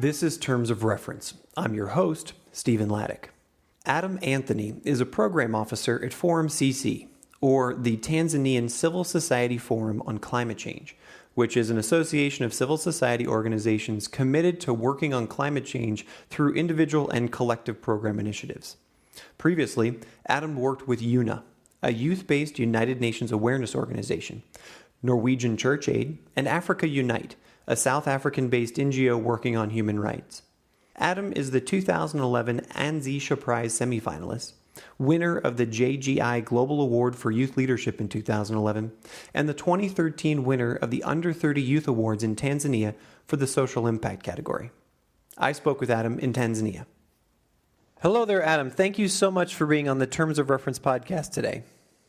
This is Terms of Reference. I'm your host, Stephen Laddick. Adam Anthony is a program officer at ForumCC, or the Tanzanian Civil Society Forum on Climate Change, which is an association of civil society organizations committed to working on climate change through individual and collective program initiatives. Previously, Adam worked with YUNA, a youth-based United Nations awareness organization, Norwegian Church Aid, and Africa Unite, a South African-based NGO working on human rights. Adam is the 2011 Anzisha Prize semi-finalist, winner of the JGI Global Award for Youth Leadership in 2011, and the 2013 winner of the Under 30 Youth Awards in Tanzania for the Social Impact category. I spoke with Adam in Tanzania. Hello there, Adam. Thank you so much for being on the Terms of Reference podcast today.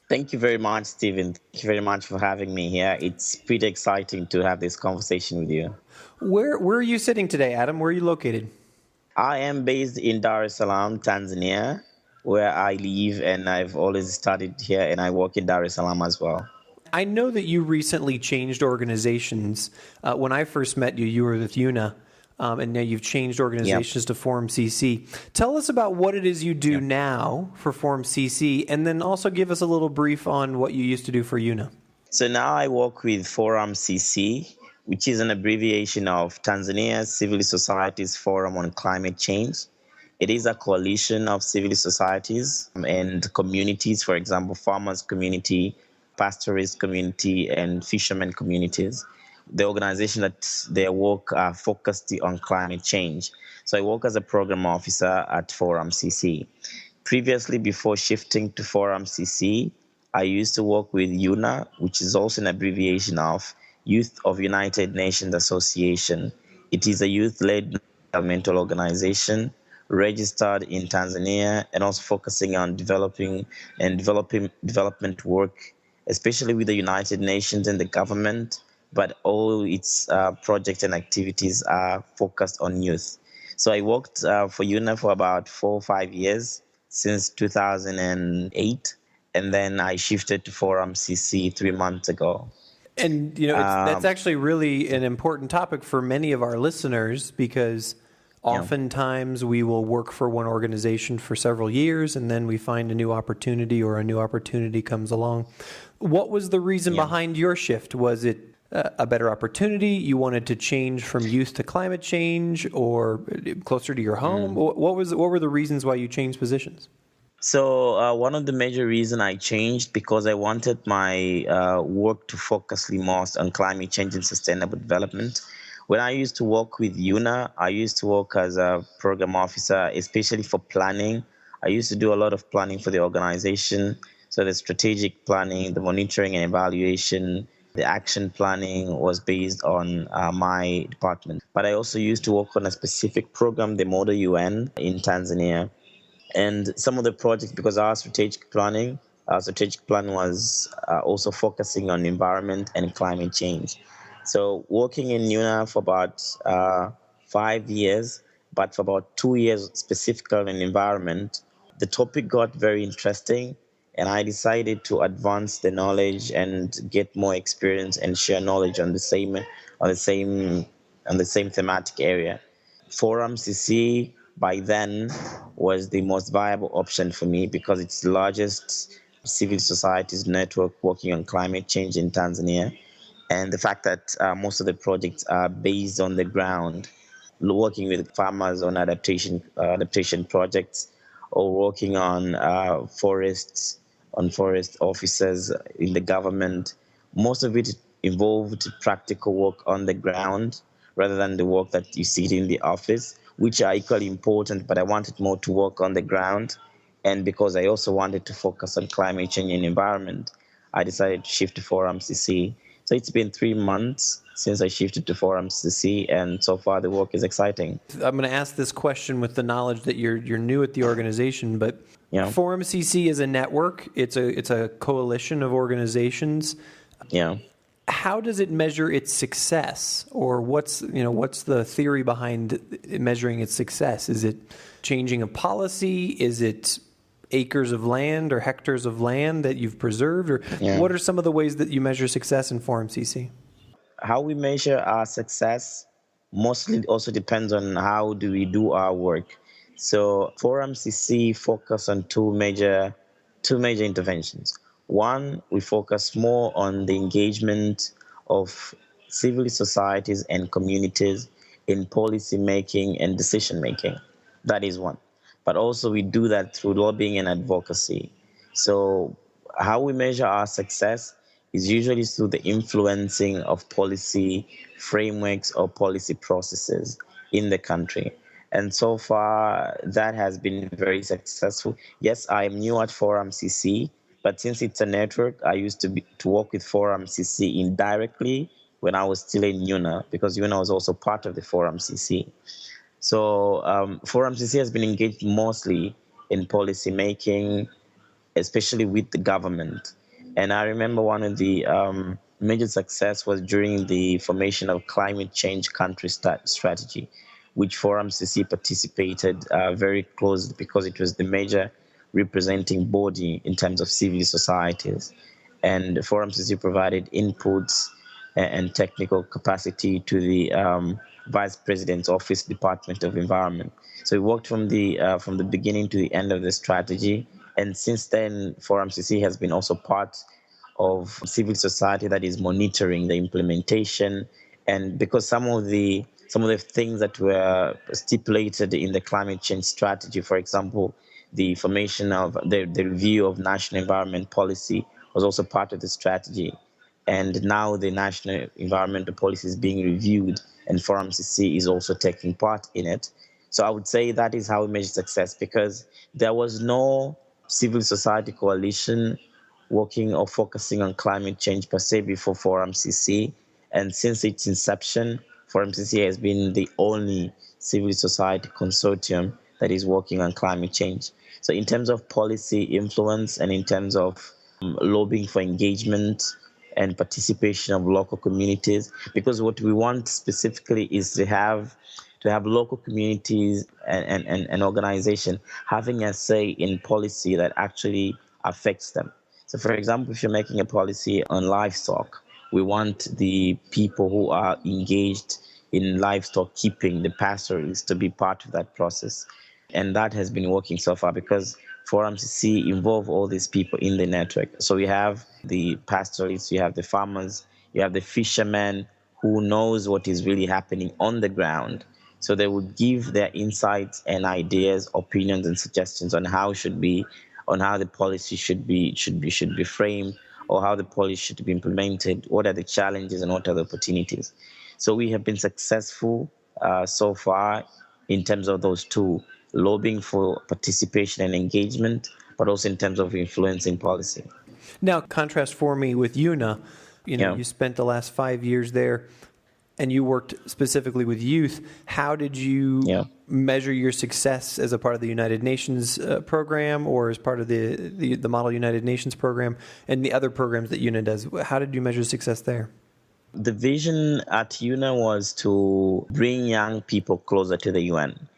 Thank you very much, Stephen. Thank you very much for having me here. It's pretty exciting to have this conversation with you. Where are you sitting today, Adam? Where are you located? I am based in Dar es Salaam, Tanzania, where I live, and I've always studied here, and I work in Dar es Salaam as well. I know that you recently changed organizations. When I first met you, you were with YUNA, and now you've changed organizations to ForumCC. Tell us about what it is you do now for ForumCC, and then also give us a little brief on what you used to do for YUNA. So now I work with ForumCC, which is an abbreviation of Tanzania Civil Society's Forum on Climate Change. It is a coalition of civil societies and communities, for example, farmers community, pastoralist community, and fishermen communities. The organization that their work are focused on climate change. So I work as a program officer at ForumCC. Previously, before shifting to ForumCC, I used to work with YUNA, which is also an abbreviation of Youth of United Nations Association. It is a youth-led governmental organization registered in Tanzania and also focusing on development work, especially with the United Nations and the government, but all its projects and activities are focused on youth. So I worked for YUNA for about 4 or 5 years, since 2008, and then I shifted to ForumCC 3 months ago. And that's actually really an important topic for many of our listeners, because oftentimes we will work for one organization for several years and then we find a new opportunity, or a new opportunity comes along. What was the reason behind your shift? Was it a better opportunity? You wanted to change from youth to climate change, or closer to your home? What were the reasons why you changed positions? So one of the major reasons I changed, because I wanted my work to focus most on climate change and sustainable development. When I used to work with YUNA, I used to work as a program officer, especially for planning. I used to do a lot of planning for the organization. So the strategic planning, the monitoring and evaluation, the action planning was based on my department. But I also used to work on a specific program, the Model UN in Tanzania. And some of the projects, because our strategic plan was also focusing on environment and climate change. So working in YUNA for about 5 years, but for about 2 years specifically on environment, the topic got very interesting. And I decided to advance the knowledge and get more experience and share knowledge on the same thematic area. ForumCC by then was the most viable option for me, because it's the largest civil societies network working on climate change in Tanzania. And the fact that most of the projects are based on the ground, working with farmers on adaptation projects, or working on forest officers in the government. Most of it involved practical work on the ground rather than the work that you see in the office, which are equally important, but I wanted more to work on the ground. And because I also wanted to focus on climate change and environment, I decided to shift to ForumCC. So it's been 3 months since I shifted to ForumCC, and so far the work is exciting. I'm going to ask this question with the knowledge that you're new at the organization, but ForumCC is a network. It's a coalition of organizations. Yeah. How does it measure its success, or what's the theory behind measuring its success? Is it changing a policy? Is it acres of land or hectares of land that you've preserved? Or what are some of the ways that you measure success in ForumCC? How we measure our success mostly also depends on how do we do our work. So ForumCC focus on two major interventions. One, we focus more on the engagement of civil societies and communities in policy making and decision making. That is one. But also we do that through lobbying and advocacy. So how we measure our success is usually through the influencing of policy frameworks or policy processes in the country. And so far, that has been very successful. Yes, I am new at ForumCC, but since it's a network, I used to work with ForumCC indirectly when I was still in YUNA, because YUNA was also part of the ForumCC. So ForumCC has been engaged mostly in policy making, especially with the government. And I remember one of the major success was during the formation of climate change country strategy, which ForumCC participated very closely because it was the major representing body in terms of civil societies. And ForumCC provided inputs and technical capacity to the Vice President's Office, Department of Environment. So we worked from the beginning to the end of the strategy, and since then, ForumCC has been also part of civil society that is monitoring the implementation. And because some of the things that were stipulated in the climate change strategy, for example, the formation of the review of national environment policy was also part of the strategy. And now the national environmental policy is being reviewed, and ForumCC is also taking part in it. So I would say that is how we measure success, because there was no civil society coalition working or focusing on climate change per se before ForumCC. And since its inception, ForumCC has been the only civil society consortium that is working on climate change. So in terms of policy influence and in terms of lobbying for engagement and participation of local communities, because what we want specifically is to have local communities and organization having a say in policy that actually affects them. So for example, if you're making a policy on livestock, we want the people who are engaged in livestock keeping, the pastoralists, to be part of that process. And that has been working so far because ForumCC involve all these people in the network. So we have the pastoralists, you have the farmers, you have the fishermen who knows what is really happening on the ground. So they would give their insights and ideas, opinions, and suggestions on how the policy should be framed, or how the policy should be implemented. What are the challenges and what are the opportunities? So we have been successful so far in terms of those two, lobbying for participation and engagement, but also in terms of influencing policy. Now, contrast for me with YUNA. Yeah. You spent the last 5 years there, and you worked specifically with youth. How did you measure your success as a part of the United Nations program, or as part of the Model United Nations program, and the other programs that YUNA does? How did you measure success there? The vision at YUNA was to bring young people closer to the UN.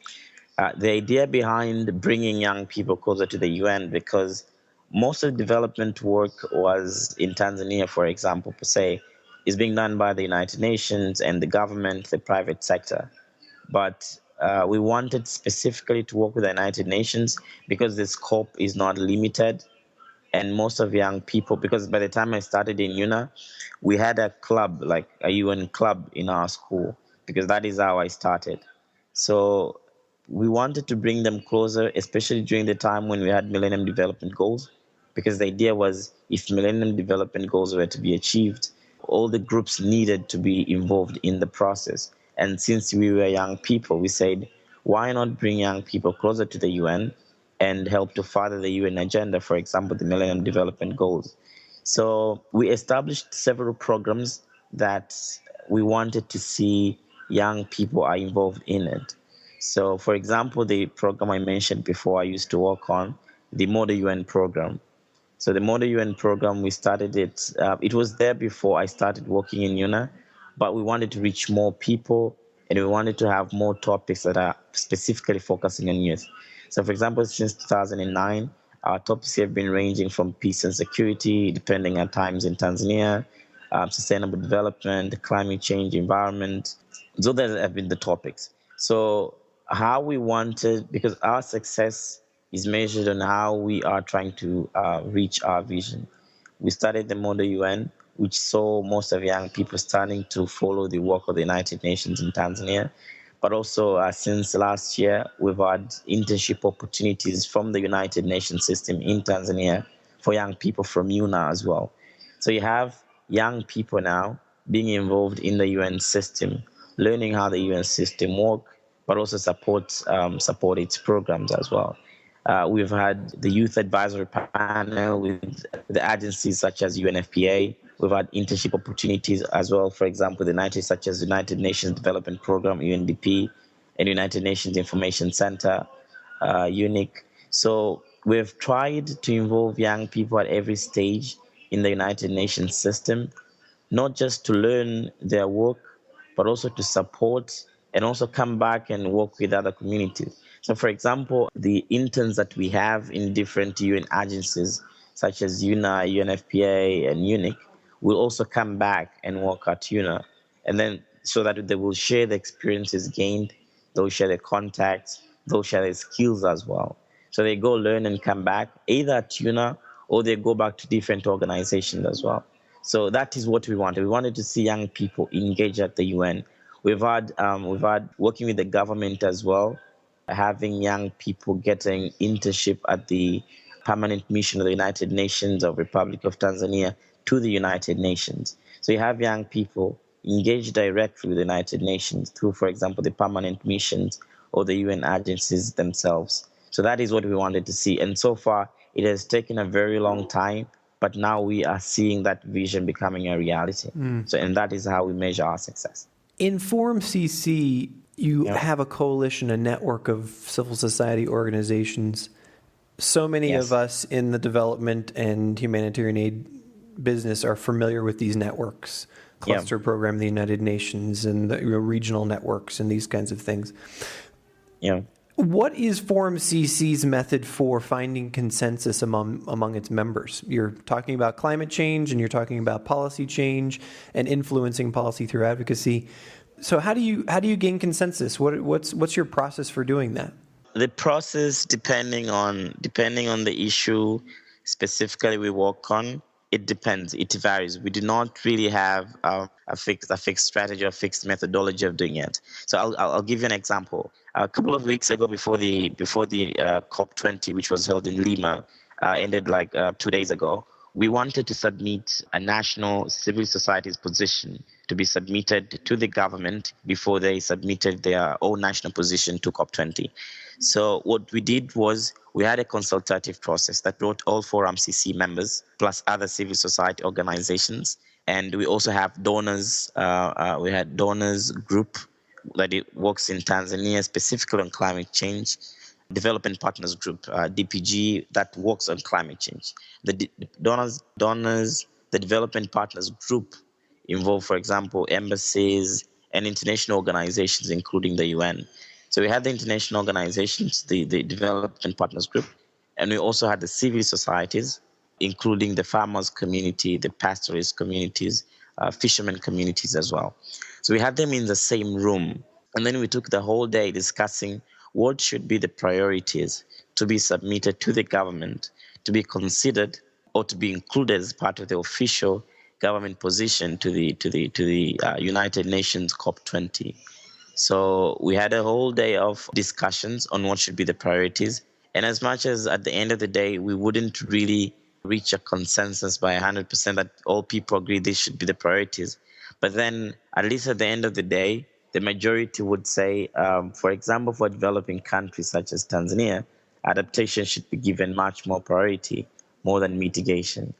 The idea behind bringing young people closer to the UN, because most of the development work was in Tanzania, for example, per se, is being done by the United Nations and the government, the private sector. But we wanted specifically to work with the United Nations because the scope is not limited. And most of young people, because by the time I started in YUNA, we had a club, like a UN club in our school, because that is how I started. So we wanted to bring them closer, especially during the time when we had Millennium Development Goals, because the idea was if Millennium Development Goals were to be achieved, all the groups needed to be involved in the process. And since we were young people, we said, why not bring young people closer to the UN and help to further the UN agenda, for example, the Millennium Development Goals. So we established several programs that we wanted to see young people are involved in it. So, for example, the program I mentioned before I used to work on, the Model UN program. So the Model UN program, we started it. It was there before I started working in YUNA, but we wanted to reach more people, and we wanted to have more topics that are specifically focusing on youth. So, for example, since 2009, our topics have been ranging from peace and security, depending on times in Tanzania, sustainable development, climate change, environment. So that have been the topics. So how we wanted, because our success is measured on how we are trying to reach our vision. We started the Model UN, which saw most of young people starting to follow the work of the United Nations in Tanzania. But also, since last year, we've had internship opportunities from the United Nations system in Tanzania for young people from YUNA as well. So you have young people now being involved in the UN system, learning how the UN system works, but also support its programs as well. We've had the youth advisory panel with the agencies such as UNFPA. We've had internship opportunities as well, for example, the United, such as United Nations Development Program, UNDP, and United Nations Information Center, UNIC. So we've tried to involve young people at every stage in the United Nations system, not just to learn their work, but also to support and also come back and work with other communities. So, for example, the interns that we have in different UN agencies, such as YUNA, UNFPA, and UNIC, will also come back and work at YUNA. And then so that they will share the experiences gained, they'll share their contacts, they'll share their skills as well. So they go learn and come back, either at YUNA or they go back to different organizations as well. So that is what we wanted. We wanted to see young people engage at the UN. We've had working with the government as well, having young people getting internship at the permanent mission of the United Nations of Republic of Tanzania to the United Nations. So you have young people engage directly with the United Nations through, for example, the permanent missions or the UN agencies themselves. So that is what we wanted to see. And so far, it has taken a very long time, but now we are seeing that vision becoming a reality. So, and that is how we measure our success. In ForumCC, you have a coalition, a network of civil society organizations. So many of us in the development and humanitarian aid business are familiar with these networks, cluster program, the United Nations, and the regional networks and these kinds of things. What is ForumCC's method for finding consensus among its members? You're talking about climate change and you're talking about policy change and influencing policy through advocacy. So how do you gain consensus? What's your process for doing that? The process, depending on the issue specifically we work on, it depends. It varies. We do not really have a fixed strategy or fixed methodology of doing it. So I'll give you an example. A couple of weeks ago, before the COP20, which was held in Lima, ended 2 days ago, we wanted to submit a national civil society's position to be submitted to the government before they submitted their own national position to COP20. So what we did was we had a consultative process that brought all ForumCC members plus other civil society organizations. And we also have donors. We had donors group that it works in Tanzania specifically on climate change. Development Partners Group, DPG, that works on climate change. The donors, the Development Partners Group involve, for example, embassies and international organizations, including the UN. So we had the international organizations, the Development Partners Group, and we also had the civil societies, including the farmers community, the pastoralist communities, fishermen communities as well. So we had them in the same room, and then we took the whole day discussing what should be the priorities to be submitted to the government, to be considered or to be included as part of the official government position to the United Nations COP20. So we had a whole day of discussions on what should be the priorities. And as much as at the end of the day, we wouldn't really reach a consensus by 100% that all people agree these should be the priorities. But then at least at the end of the day, the majority would say, for example, for developing countries such as Tanzania, adaptation should be given much more priority, more than mitigation.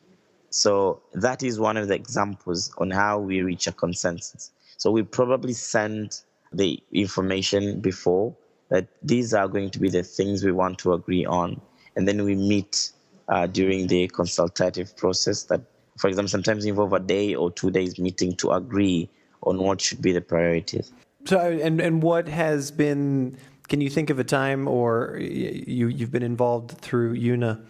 So that is one of the examples on how we reach a consensus. So we probably send the information before that these are going to be the things we want to agree on. And then we meet during the consultative process that, for example, sometimes involve a day or 2 days meeting to agree on what should be the priorities. So, and what has been, can you think of a time, or you've been involved through YUNA,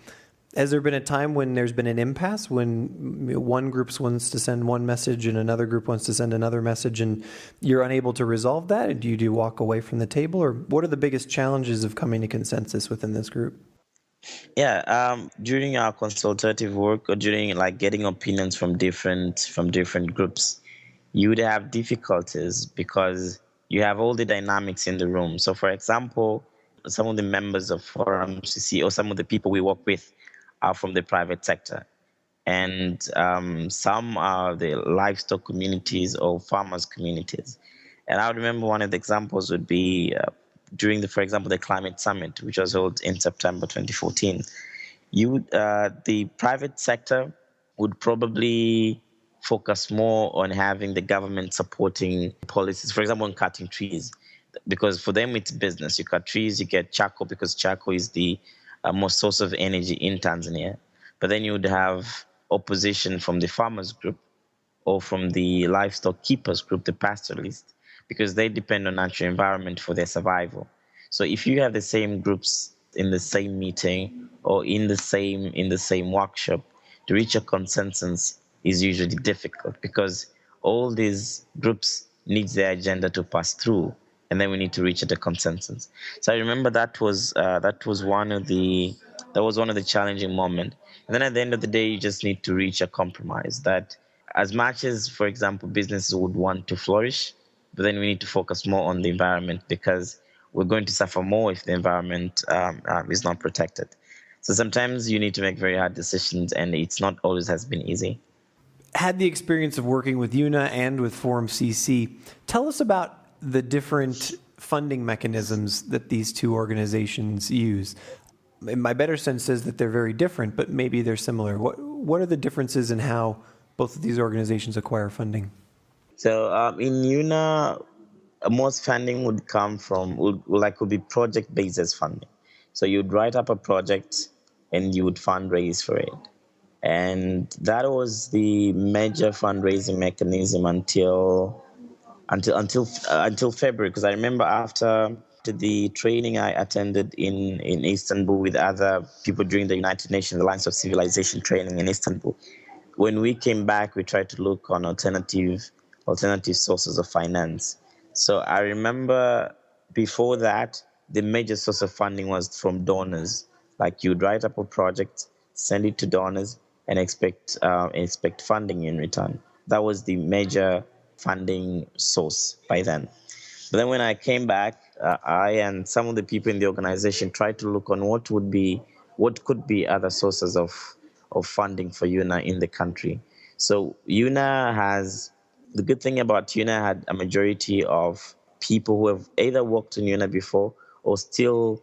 Has there been a time when there's been an impasse, when one group wants to send one message and another group wants to send another message, and you're unable to resolve that? Do you walk away from the table, or what are the biggest challenges of coming to consensus within this group? Yeah, during our consultative work or during like getting opinions from different groups, you would have difficulties because you have all the dynamics in the room. So, for example, some of the members of ForumCC or some of the people we work with are from the private sector, and some are the livestock communities or farmers communities. And I remember one of the examples would be during for example, the climate summit, which was held in September 2014. The private sector would probably focus more on having the government supporting policies, for example, on cutting trees, because for them it's business. You cut trees, you get charcoal, because charcoal is the most source of energy in Tanzania. But then you would have opposition from the farmers group or from the livestock keepers group, the pastoralists, because they depend on natural environment for their survival. So if you have the same groups in the same meeting or in the same workshop, to reach a consensus is usually difficult because all these groups need their agenda to pass through, and then we need to reach a consensus. So I remember that was one of the challenging moments. And then at the end of the day, you just need to reach a compromise that, as much as, for example, businesses would want to flourish, but then we need to focus more on the environment because we're going to suffer more if the environment is not protected. So sometimes you need to make very hard decisions, and it's not always has been easy. Had the experience of working with YUNA and with ForumCC. Tell us about the different funding mechanisms that these two organizations use. My better sense is that they're very different, but maybe they're similar. What are the differences in how both of these organizations acquire funding? So in YUNA, most funding would come from would be project-based funding. So you'd write up a project and you would fundraise for it. And that was the major fundraising mechanism until February, because I remember after the training I attended in Istanbul with other people during the United Nations Alliance of Civilization training in Istanbul. When we came back, we tried to look on alternative sources of finance. So I remember before that, the major source of funding was from donors. Like you'd write up a project, send it to donors, and expect funding in return. That was the major funding source by then. But then when I came back, I and some of the people in the organization tried to look on what could be other sources of funding for YUNA in the country. So YUNA the good thing about YUNA had a majority of people who have either worked in YUNA before or still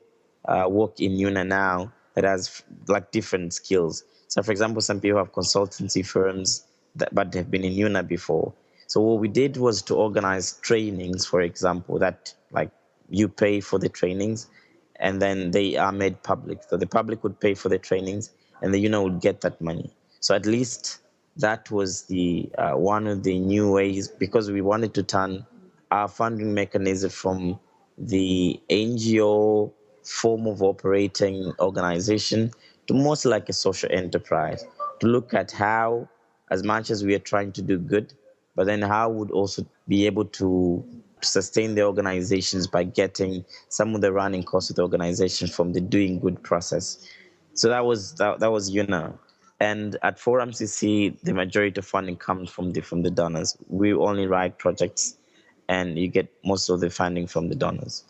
work in YUNA now that has like different skills. So for example, some people have consultancy firms but they've been in YUNA before. So what we did was to organize trainings, for example, that like you pay for the trainings and then they are made public. So the public would pay for the trainings and the YUNA would get that money. So at least that was the one of the new ways, because we wanted to turn our funding mechanism from the NGO form of operating organization to mostly like a social enterprise, to look at how, as much as we are trying to do good, but then how would also be able to sustain the organizations by getting some of the running costs of the organization from the doing good process. So that was YUNA. And at ForumCC, the majority of funding comes from the donors. We only write projects, and you get most of the funding from the donors.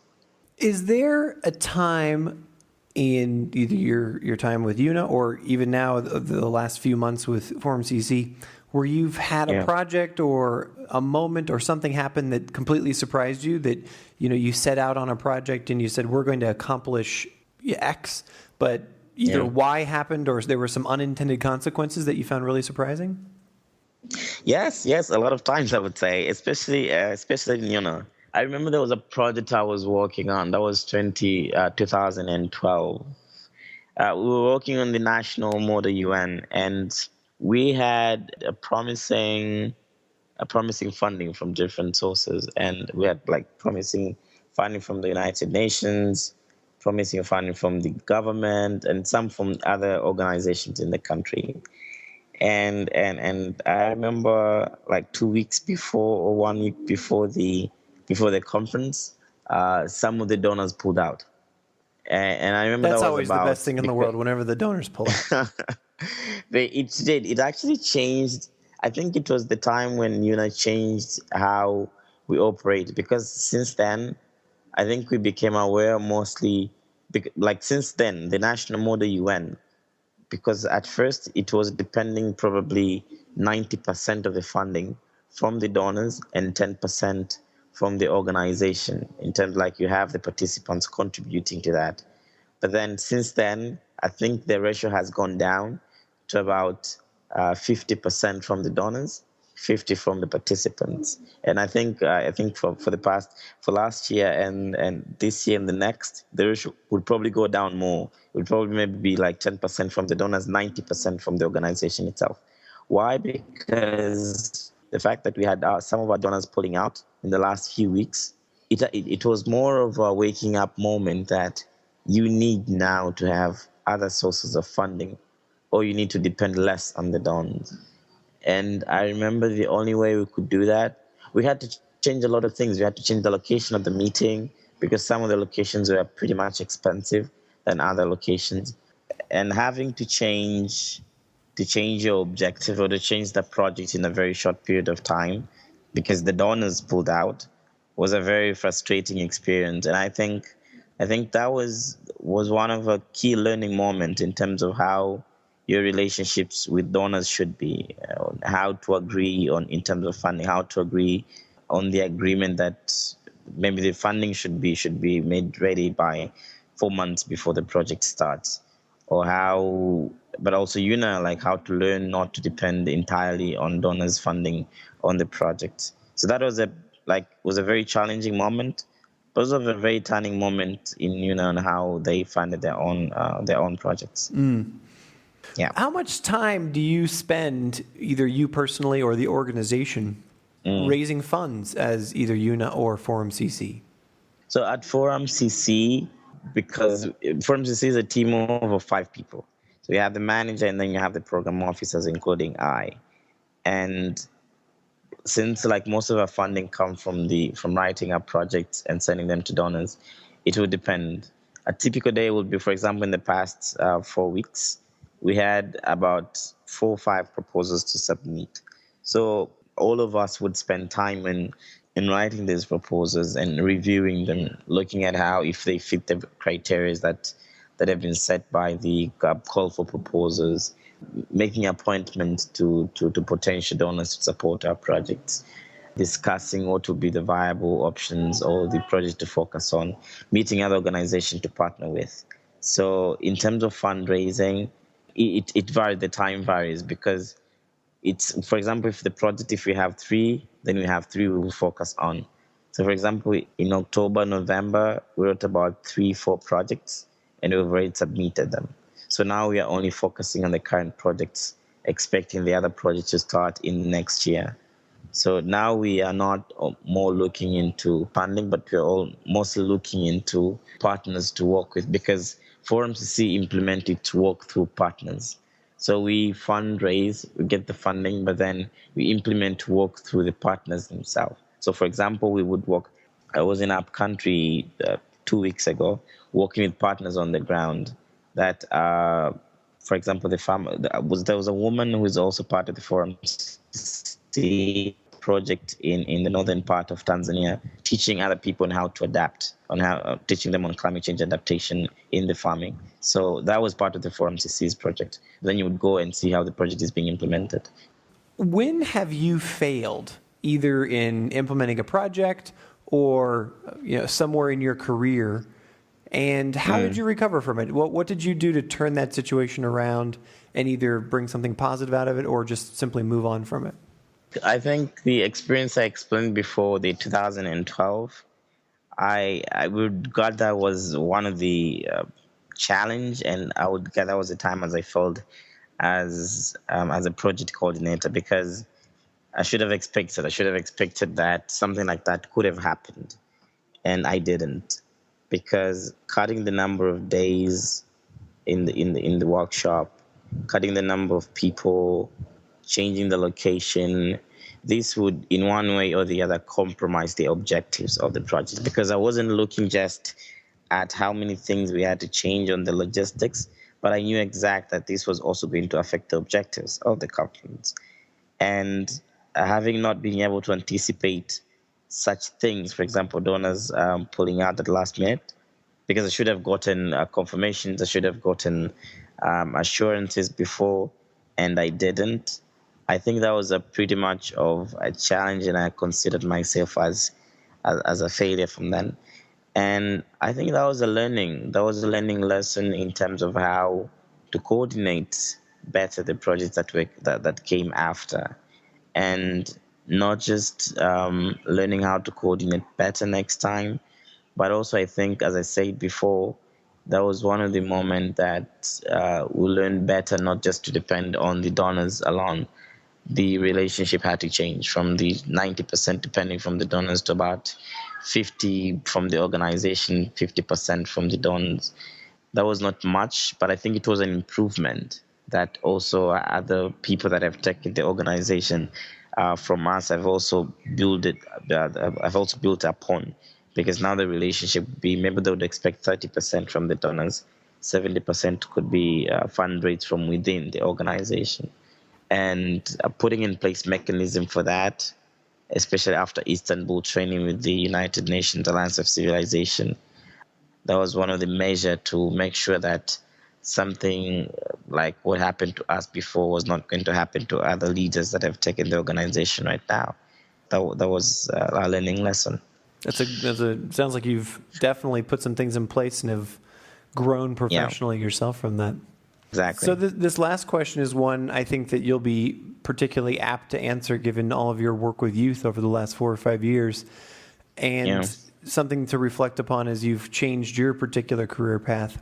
Is there a time in either your time with YUNA or even now the last few months with ForumCC where you've had a project or a moment or something happen that completely surprised you, that you set out on a project and you said, we're going to accomplish X, but either Y happened or there were some unintended consequences that you found really surprising? Yes, a lot of times I would say, especially in YUNA. I remember there was a project I was working on. That was 2012. We were working on the national model UN, and we had a promising funding from different sources, and we had like promising funding from the United Nations, promising funding from the government and some from other organizations in the country. And I remember like 2 weeks before or 1 week before the conference, some of the donors pulled out. And I remember That's that was always the about best thing in the world whenever the donors pull out. it did. It actually changed. I think it was the time when YUNA changed how we operate, because since then, I think we became aware mostly, like since then, the national model UN, because at first it was depending probably 90% of the funding from the donors and 10% from the organization, in terms like you have the participants contributing to that. But then since then, I think the ratio has gone down to about 50% from the donors, 50 from the participants. And I think for last year and this year and the next, the ratio would probably go down more. It would probably maybe be like 10% from the donors, 90% from the organization itself. Why? Because the fact that we had some of our donors pulling out in the last few weeks, it was more of a waking up moment that you need now to have other sources of funding, or you need to depend less on the donors. And I remember the only way we could do that, we had to change a lot of things. We had to change the location of the meeting, because some of the locations were pretty much expensive than other locations. And having to change your objective or to change the project in a very short period of time because the donors pulled out was a very frustrating experience. And I think that was one of a key learning moment in terms of how your relationships with donors should be, how to agree on in terms of funding, how to agree on the agreement that maybe the funding should be made ready by 4 months before the project starts, or how, but also YUNA, like how to learn not to depend entirely on donors funding on the project. So that was a very challenging moment, but also a very turning moment in YUNA on how they funded their own projects. Yeah. How much time do you spend, either you personally or the organization, raising funds as either YUNA or ForumCC? So at ForumCC, because ForumCC is a team of over 5 people. So you have the manager and then you have the program officers, including I. And since like most of our funding comes from writing up projects and sending them to donors, it would depend. A typical day would be, for example, in the past 4 weeks, we had about 4 or 5 proposals to submit. So all of us would spend time in writing these proposals and reviewing them, looking at how if they fit the criteria that have been set by the call for proposals, making appointments to potential donors to support our projects, discussing what would be the viable options or the project to focus on, meeting other organizations to partner with. So in terms of fundraising, it varies, the time varies, because it's, for example, if we have 3, then we have 3 we will focus on. So for example, in October, November, we wrote about 3-4 projects and we've already submitted them. So now we are only focusing on the current projects, expecting the other projects to start in next year. So now we are not more looking into funding, but we're all mostly looking into partners to work with, because ForumCC implemented to work through partners. So we fundraise, we get the funding, but then we implement to work through the partners themselves. So for example, I was in Up Country 2 weeks ago, working with partners on the ground that, for example, there was a woman who is also part of the ForumCC project in the northern part of Tanzania, teaching other people on how to adapt, teaching them on climate change adaptation in the farming. So that was part of the ForumCC's project. Then you would go and see how the project is being implemented. When have you failed, either in implementing a project or somewhere in your career, and how did you recover from it? What did you do to turn that situation around and either bring something positive out of it or just simply move on from it? I think the experience I explained before, the 2012, I would God that was one of the challenge, and I would get that was the time as I failed as a project coordinator, because I should have expected that something like that could have happened, and I didn't. because cutting the number of days in the workshop, cutting the number of people, changing the location, this would in one way or the other compromise the objectives of the project, because I wasn't looking just at how many things we had to change on the logistics, but I knew exact that this was also going to affect the objectives of the conference. And having not been able to anticipate such things, for example, donors pulling out at the last minute, because I should have gotten confirmations, I should have gotten assurances before, and I didn't. I think that was a pretty much of a challenge, and I considered myself as a failure from then. And I think that was a learning lesson in terms of how to coordinate better the projects that came after, and not just learning how to coordinate better next time, but also I think, as I said before, that was one of the moments that we learned better not just to depend on the donors alone. The relationship had to change from the 90% depending from the donors to about 50 from the organization, 50% from the donors. That was not much, but I think it was an improvement that also other people that have taken the organization from us have also built it. I've also built upon, because now the relationship would be, maybe they would expect 30% from the donors, 70% could be fundraised from within the organization, and putting in place mechanism for that, especially after Istanbul training with the United Nations Alliance of Civilization. That was one of the measures to make sure that something like what happened to us before was not going to happen to other leaders that have taken the organization right now. That was a learning lesson. Sounds like you've definitely put some things in place and have grown professionally yourself from that. Exactly. So this last question is one I think that you'll be particularly apt to answer, given all of your work with youth over the last 4 or 5 years, and something to reflect upon as you've changed your particular career path.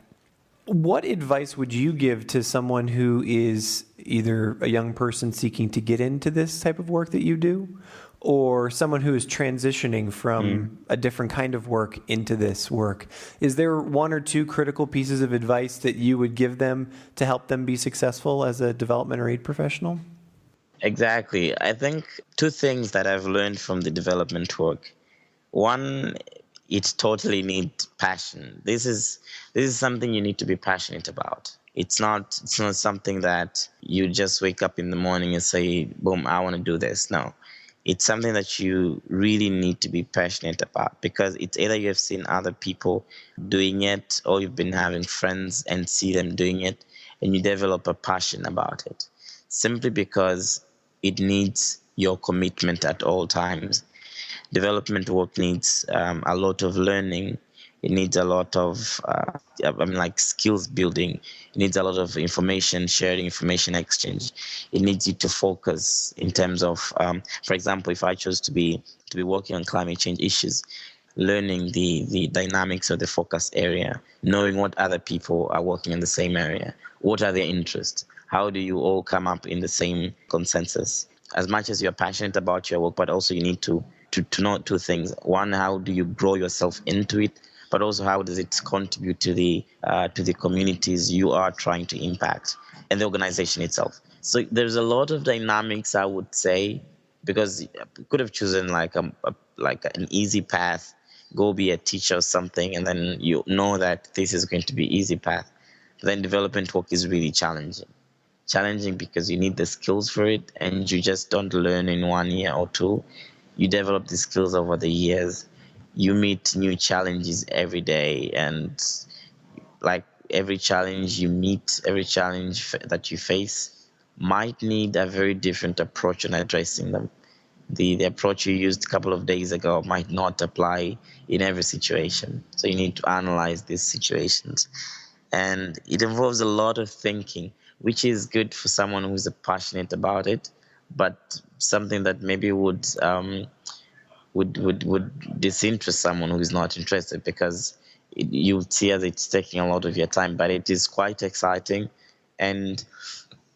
What advice would you give to someone who is either a young person seeking to get into this type of work that you do, or someone who is transitioning from a different kind of work into this work? Is there one or two critical pieces of advice that you would give them to help them be successful as a development or aid professional? Exactly. I think two things that I've learned from the development work. One, it totally needs passion. This is something you need to be passionate about. It's not something that you just wake up in the morning and say, boom, I want to do this. No. It's something that you really need to be passionate about, because it's either you have seen other people doing it, or you've been having friends and see them doing it, and you develop a passion about it, simply because it needs your commitment at all times. Development work needs a lot of learning. It needs a lot of skills building. It needs a lot of information sharing, information exchange. It needs you to focus in terms of, for example, if I chose to be working on climate change issues, learning the dynamics of the focus area, knowing what other people are working in the same area, what are their interests, how do you all come up in the same consensus. As much as you're passionate about your work, but also you need to know two things. One, how do you grow yourself into it? But also, how does it contribute to the communities you are trying to impact and the organization itself? So there's a lot of dynamics, I would say, because you could have chosen like an easy path, go be a teacher or something, and then you know that this is going to be easy path. But then development work is really challenging because you need the skills for it, and you just don't learn in 1 year or two. You develop the skills over the years. You meet new challenges every day, and like every challenge you meet, every challenge that you face might need a very different approach in addressing them. The approach you used a couple of days ago might not apply in every situation. So you need to analyze these situations. And it involves a lot of thinking, which is good for someone who's passionate about it, but something that maybe would disinterest someone who is not interested, because you see as it's taking a lot of your time, but it is quite exciting. And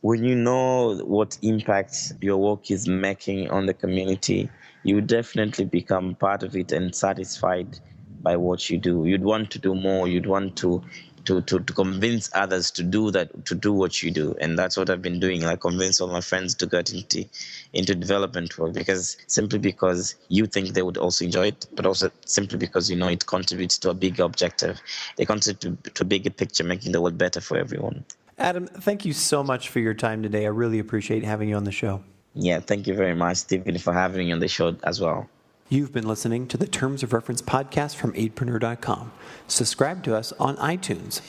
when you know what impact your work is making on the community, you definitely become part of it and satisfied by what you do. You'd want to do more. You'd want to convince others to do what you do. And that's what I've been doing. Like, convince all my friends to get into development work, simply because you think they would also enjoy it, but also simply because it contributes to a bigger objective. They contribute to a bigger picture, making the world better for everyone. Adam, thank you so much for your time today. I really appreciate having you on the show. Yeah, thank you very much, Stephen, for having me on the show as well. You've been listening to the Terms of Reference podcast from Aidpreneur.com. Subscribe to us on iTunes.